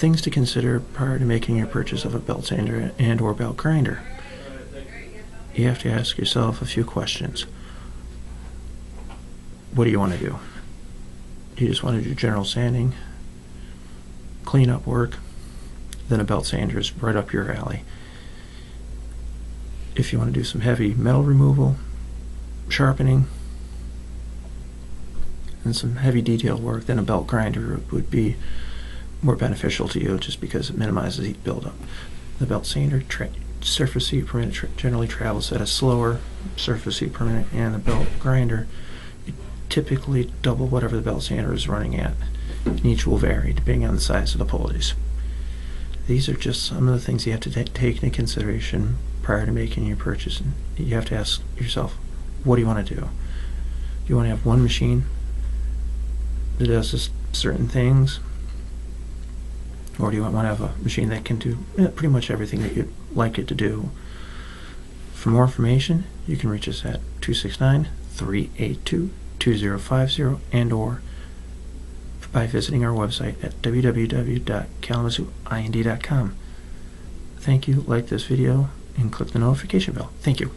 things to consider prior to making your purchase of a belt sander and or belt grinder. You have to ask yourself a few questions. What do you want to do? Do you just want to do general sanding, cleanup work? Then a belt sander is right up your alley. If you want to do some heavy metal removal, sharpening, and some heavy detail work, then a belt grinder would be more beneficial to you just because it minimizes heat buildup. The belt sander surface heat per minute generally travels at a slower surface heat per minute, and the belt grinder typically double whatever the belt sander is running at, and each will vary depending on the size of the pulleys. These are just some of the things you have to take into consideration prior to making your purchase. You have to ask yourself, what do you want to do? Do you want to have one machine that does just certain things, or do you want to have a machine that can do pretty much everything that you'd like it to do? For more information, you can reach us at 269-382-2050 and or by visiting our website at www.kalamazooind.com. Thank you. Like this video and click the notification bell. Thank you.